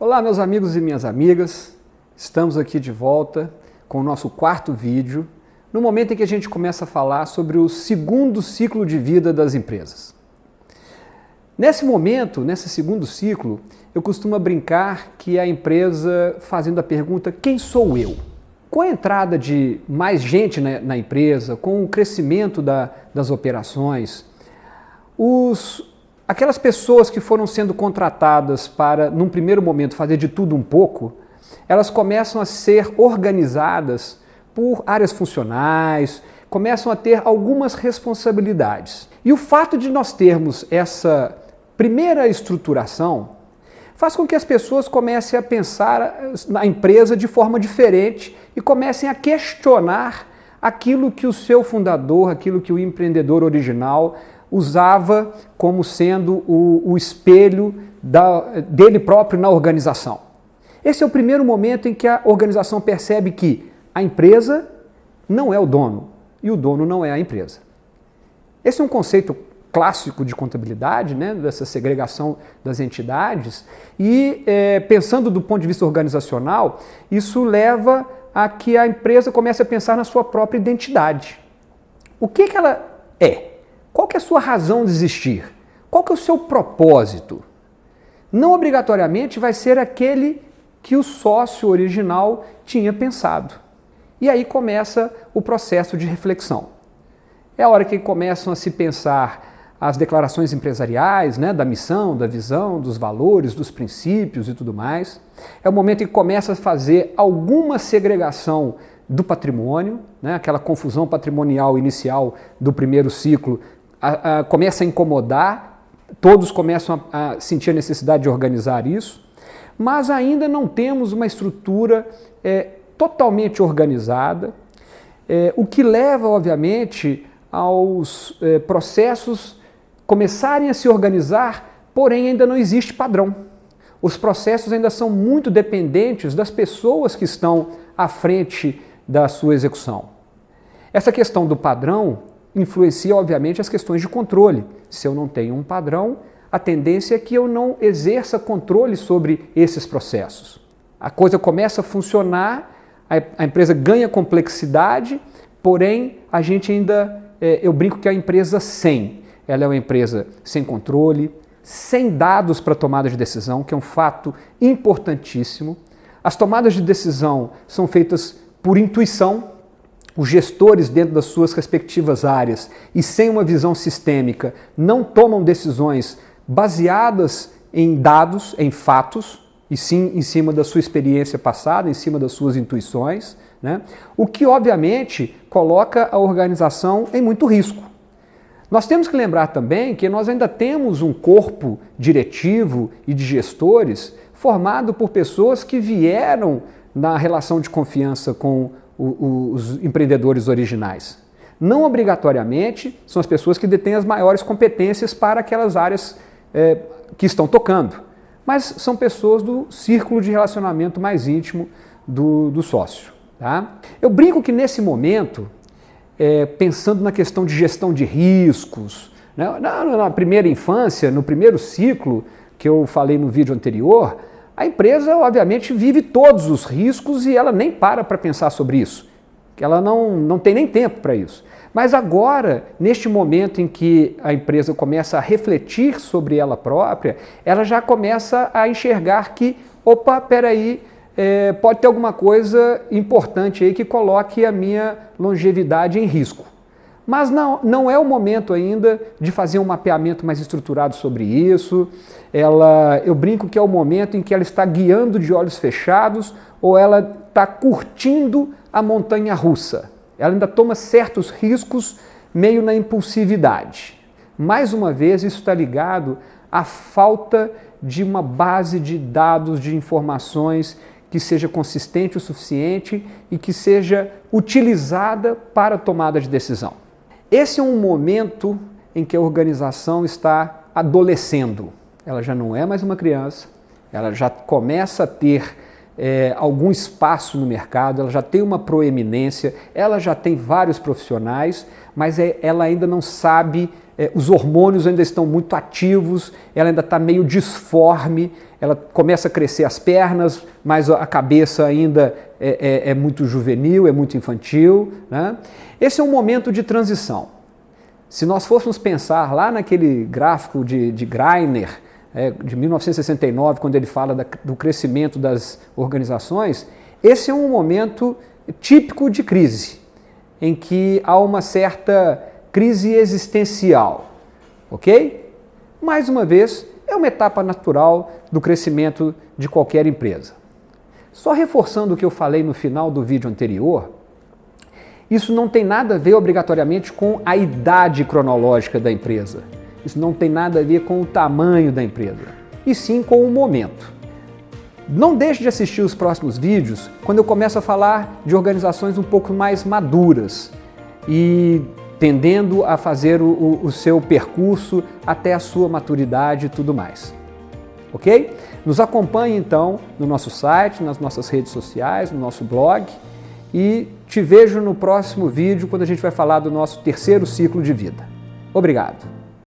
Olá, meus amigos e minhas amigas, estamos aqui de volta com o nosso quarto vídeo, no momento em que a gente começa a falar sobre o segundo ciclo de vida das empresas. Nesse momento, nesse segundo ciclo, eu costumo brincar que a empresa fazendo a pergunta: quem sou eu? Com a entrada de mais gente na empresa, com o crescimento das operações, aquelas pessoas que foram sendo contratadas para, num primeiro momento, fazer de tudo um pouco, elas começam a ser organizadas por áreas funcionais, começam a ter algumas responsabilidades. E o fato de nós termos essa primeira estruturação faz com que as pessoas comecem a pensar na empresa de forma diferente e comecem a questionar aquilo que o seu fundador, aquilo que o empreendedor original usava como sendo o espelho dele próprio na organização. Esse é o primeiro momento em que a organização percebe que a empresa não é o dono e o dono não é a empresa. Esse é um conceito clássico de contabilidade, né, dessa segregação das entidades, e pensando do ponto de vista organizacional, isso leva a que a empresa comece a pensar na sua própria identidade. O que ela é? Qual que é a sua razão de existir? Qual que é o seu propósito? Não obrigatoriamente vai ser aquele que o sócio original tinha pensado. E aí começa o processo de reflexão. É a hora que começam a se pensar as declarações empresariais, né, da missão, da visão, dos valores, dos princípios e tudo mais. É o momento em que começa a fazer alguma segregação do patrimônio, né, aquela confusão patrimonial inicial do primeiro ciclo começa a incomodar, todos começam a sentir a necessidade de organizar isso, mas ainda não temos uma estrutura totalmente organizada, o que leva, obviamente, aos processos começarem a se organizar, porém ainda não existe padrão. Os processos ainda são muito dependentes das pessoas que estão à frente da sua execução. Essa questão do padrão influencia, obviamente, as questões de controle. Se eu não tenho um padrão, a tendência é que eu não exerça controle sobre esses processos. A coisa começa a funcionar, a empresa ganha complexidade, porém, a gente ainda, eu brinco que é a empresa ela é uma empresa sem controle, sem dados para tomada de decisão, que é um fato importantíssimo. As tomadas de decisão são feitas por intuição. Os gestores dentro das suas respectivas áreas e sem uma visão sistêmica não tomam decisões baseadas em dados, em fatos, e sim em cima da sua experiência passada, em cima das suas intuições, né? O que obviamente coloca a organização em muito risco. Nós temos que lembrar também que nós ainda temos um corpo diretivo e de gestores formado por pessoas que vieram na relação de confiança com os empreendedores originais. Não obrigatoriamente são as pessoas que detêm as maiores competências para aquelas áreas que estão tocando, mas são pessoas do círculo de relacionamento mais íntimo do sócio. Tá? Eu brinco que nesse momento, pensando na questão de gestão de riscos, né, na primeira infância, no primeiro ciclo que eu falei no vídeo anterior, a empresa, obviamente, vive todos os riscos e ela nem para pensar sobre isso. Ela não tem nem tempo para isso. Mas agora, neste momento em que a empresa começa a refletir sobre ela própria, ela já começa a enxergar que, opa, peraí, pode ter alguma coisa importante aí que coloque a minha longevidade em risco. Mas não é o momento ainda de fazer um mapeamento mais estruturado sobre isso. Eu brinco que é o momento em que ela está guiando de olhos fechados ou ela está curtindo a montanha russa. Ela ainda toma certos riscos meio na impulsividade. Mais uma vez, isso está ligado à falta de uma base de dados, de informações que seja consistente o suficiente e que seja utilizada para a tomada de decisão. Esse é um momento em que a organização está adolescendo. Ela já não é mais uma criança, ela já começa a ter algum espaço no mercado, ela já tem uma proeminência, ela já tem vários profissionais, mas ela ainda não sabe os hormônios ainda estão muito ativos, ela ainda está meio disforme, ela começa a crescer as pernas, mas a cabeça ainda é muito juvenil, é muito infantil, né? Esse é um momento de transição. Se nós fôssemos pensar lá naquele gráfico de Greiner, de 1969, quando ele fala do crescimento das organizações, esse é um momento típico de crise, em que há uma certa crise existencial, ok? Mais uma vez, é uma etapa natural do crescimento de qualquer empresa. Só reforçando o que eu falei no final do vídeo anterior, isso não tem nada a ver obrigatoriamente com a idade cronológica da empresa. Isso não tem nada a ver com o tamanho da empresa, e sim com o momento. Não deixe de assistir os próximos vídeos quando eu começo a falar de organizações um pouco mais maduras e tendendo a fazer o seu percurso até a sua maturidade e tudo mais. Ok? Nos acompanhe então no nosso site, nas nossas redes sociais, no nosso blog e te vejo no próximo vídeo quando a gente vai falar do nosso terceiro ciclo de vida. Obrigado!